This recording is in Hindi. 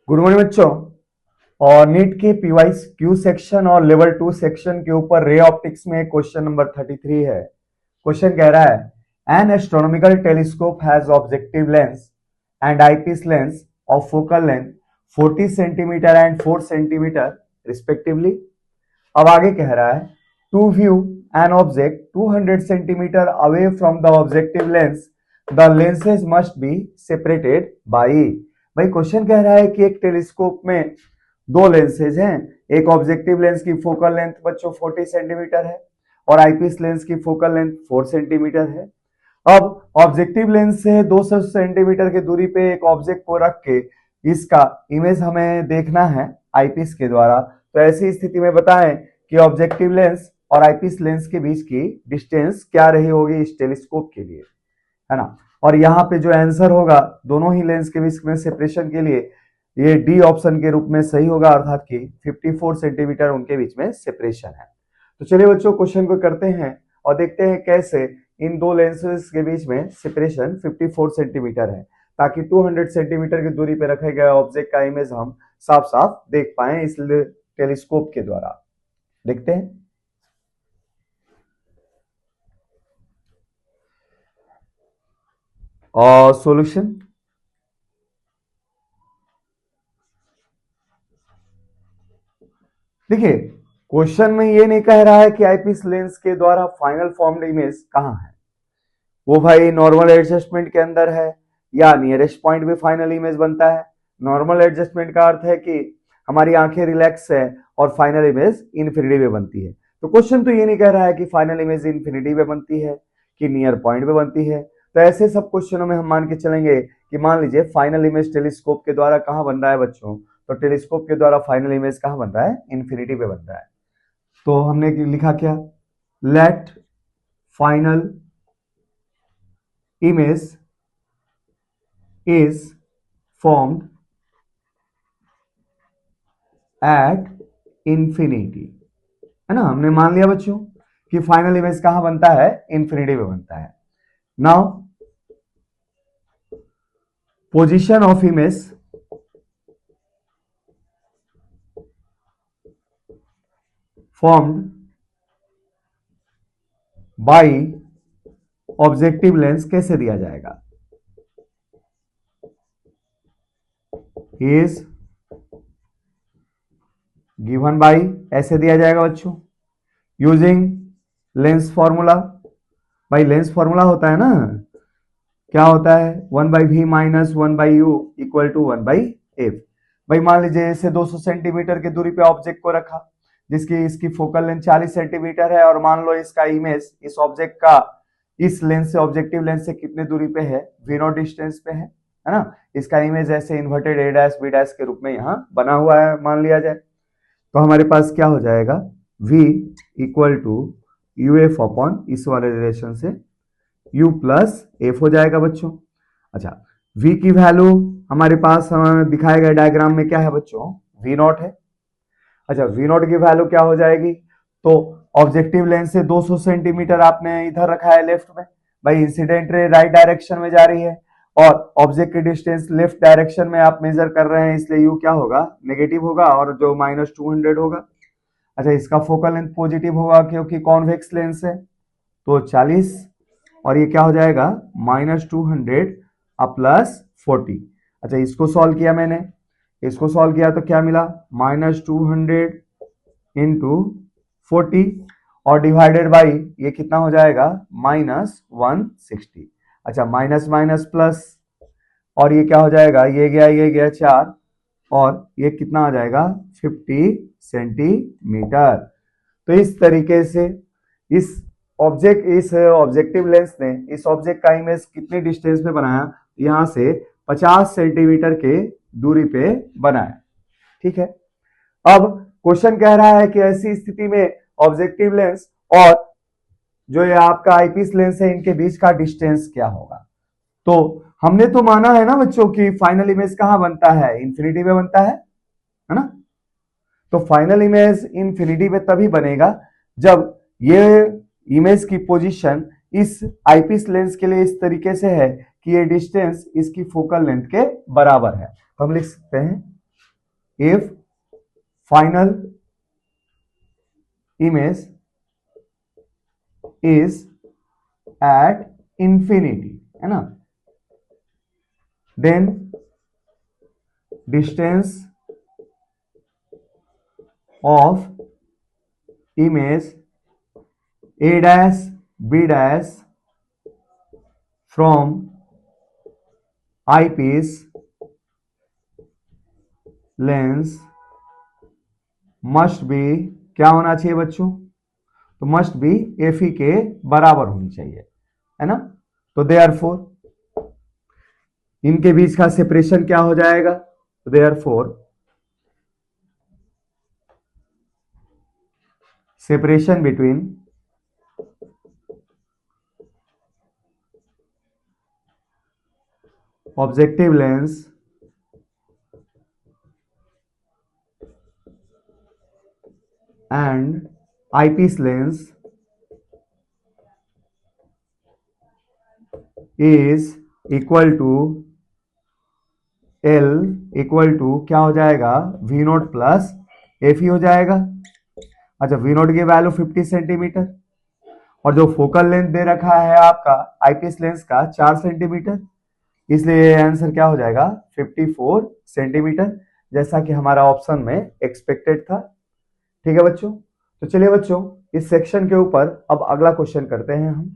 गुड मॉर्निंग बच्चों। और नीट के पीवाईस क्यू सेक्शन और लेवल 2 सेक्शन के ऊपर रे ऑप्टिक्स में क्वेश्चन नंबर 33 है। क्वेश्चन कह रहा है an astronomical telescope has objective lens and eyepiece lens of focal length 40 centimetre and 4 centimetre respectively. अब आगे कह रहा है to view an object 200 centimetre away from the objective lens the lenses must be separated by. भाई क्वेश्चन कह रहा है कि एक टेलीस्कोप में दो लेंसेज हैं। एक ऑब्जेक्टिव लेंस की फोकल लेंथ बच्चों 40 सेंटीमीटर है और आईपीस लेंस की फोकल लेंथ 4 सेंटीमीटर है। अब ऑब्जेक्टिव लेंस से 200 सेंटीमीटर की दूरी पे एक ऑब्जेक्ट को रख के इसका इमेज हमें देखना है आईपीस के द्वारा। तो ऐसी स्थिति में बताएं कि ऑब्जेक्टिव लेंस और आईपीस लेंस के बीच की डिस्टेंस क्या रही होगी इस टेलीस्कोप के लिए, है ना। और यहाँ पे जो आंसर होगा दोनों ही लेंस के बीच में सेपरेशन के लिए ये डी ऑप्शन के रूप में सही होगा, अर्थात कि 54 सेंटीमीटर उनके बीच में सेपरेशन है। तो चलिए बच्चों क्वेश्चन को करते हैं और देखते हैं कैसे इन दो लेंसेज के बीच में सेपरेशन 54 सेंटीमीटर है, ताकि 200 सेंटीमीटर की दूरी पे रखे गए ऑब्जेक्ट का इमेज हम साफ साफ देख पाए इस टेलीस्कोप के द्वारा। देखते हैं। और सॉल्यूशन देखिए, क्वेश्चन में ये नहीं कह रहा है कि आईपीस लेंस के द्वारा फाइनल फॉर्म्ड इमेज कहां है, वो भाई नॉर्मल एडजस्टमेंट के अंदर है या नियरेस्ट पॉइंट पे फाइनल इमेज बनता है। नॉर्मल एडजस्टमेंट का अर्थ है कि हमारी आंखें रिलैक्स है और फाइनल इमेज इन्फिनिटी पे बनती है। तो क्वेश्चन तो ये नहीं कह रहा है कि फाइनल इमेज इन्फिनिटी पे बनती है कि नियर पॉइंट पे बनती है। तो ऐसे सब क्वेश्चनों में हम मान के चलेंगे कि मान लीजिए फाइनल इमेज टेलीस्कोप के द्वारा कहां बन रहा है बच्चों, तो टेलीस्कोप के द्वारा फाइनल इमेज कहां बन रहा है, इन्फिनिटी पे बन रहा है। तो हमने लिखा क्या, let final image is formed at infinity, है ना। हमने मान लिया बच्चों कि फाइनल इमेज कहां बनता है, इंफिनिटी पे बनता है। Now position of image formed by objective lens कैसे दिया जाएगा, इज गिवन बाई, ऐसे दिया जाएगा बच्चों यूजिंग लेंस फॉर्मूला। भाई लेंस फॉर्मूला होता है ना, क्या होता है, 1/v minus 1/u equal to 1/f। भाई मान लीजिए इसे 200 सेंटीमीटर की दूरी पे ऑब्जेक्ट को रखा जिसकी इसकी फोकल लेंथ 40 सेंटीमीटर है, और मान लो इसका इमेज इस ऑब्जेक्ट का इस लेंस से ऑब्जेक्टिव लेंस से कितने दूरी पे है, v0 डिस्टेंस पे है ना। इसका इमेज ऐसे inverted a dash b dash के रूप में यहाँ बना हुआ है मान लिया जाए। तो हमारे पास क्या हो जाएगा, v equal to uf upon इस वाले रिलेशन से u प्लस एफ हो जाएगा बच्चों। अच्छा, v की वैल्यू हमारे पास दिखाए गए डायग्राम में क्या है बच्चों, v0 है। अच्छा, v0 की वैल्यू क्या हो जाएगी, तो ऑब्जेक्टिव लेंस से 200 सेंटीमीटर आपने इधर रखा है लेफ्ट में, भाई इंसिडेंट रे राइट डायरेक्शन में जा रही है और ऑब्जेक्ट की डिस्टेंस लेफ्ट डायरेक्शन में आप मेजर कर रहे हैं, इसलिए u क्या होगा, नेगेटिव होगा और जो -200 होगा। अच्छा, इसका फोकल लेंथ पॉजिटिव होगा क्योंकि कॉन्वेक्स लेंस है, तो 40 और ये क्या हो जाएगा -200 प्लस 40। अच्छा, इसको सॉल्व किया मैंने, इसको सॉल्व किया तो क्या मिला, -200 इंटू 40 और डिवाइडेड बाई ये कितना हो जाएगा -160। अच्छा, माइनस माइनस प्लस और ये क्या हो जाएगा, ये गया 4 और ये कितना आ जाएगा 50 सेंटीमीटर। तो इस तरीके से इस ऑब्जेक्टिव लेंस ने इस ऑब्जेक्ट का इमेज कितनी डिस्टेंस में बनाया, यहां से 50 सेंटीमीटर के दूरी पे बनाया। ठीक है, अब क्वेश्चन कह रहा है कि ऐसी स्थिति में ऑब्जेक्टिव लेंस और जो ये आपका आईपीस लेंस है इनके बीच का डिस्टेंस क्या होगा। तो हमने तो माना है ना बच्चों की फाइनल इमेज कहां बनता है, इंफिनिटी में बनता है ना। तो फाइनल इमेज इंफिनिटी में तभी बनेगा जब ये इमेज की पोजीशन इस आईपीस लेंस के लिए इस तरीके से है कि ये डिस्टेंस इसकी फोकल लेंथ के बराबर है। तो हम लिख सकते हैं if final image is at infinity, है ना, then distance of image a dash b dash from eyepiece lens must be, क्या होना चाहिए बच्चों, तो मस्ट बी एफ ई के बराबर होनी चाहिए, है ना। तो देयरफॉर इनके बीच का सेपरेशन क्या हो जाएगा, तो therefore separation between objective lens and eyepiece lens is equal to L equal to क्या हो जाएगा, V naught plus F E हो जाएगा। अच्छा, V नोट की वैल्यू 50 सेंटीमीटर और जो फोकल लेंथ दे रखा है आपका आईपीएस लेंस का 4 सेंटीमीटर, इसलिए आंसर क्या हो जाएगा 54 सेंटीमीटर, जैसा कि हमारा ऑप्शन में एक्सपेक्टेड था। ठीक है बच्चों, तो चलिए बच्चों इस सेक्शन के ऊपर अब अगला क्वेश्चन करते हैं हम।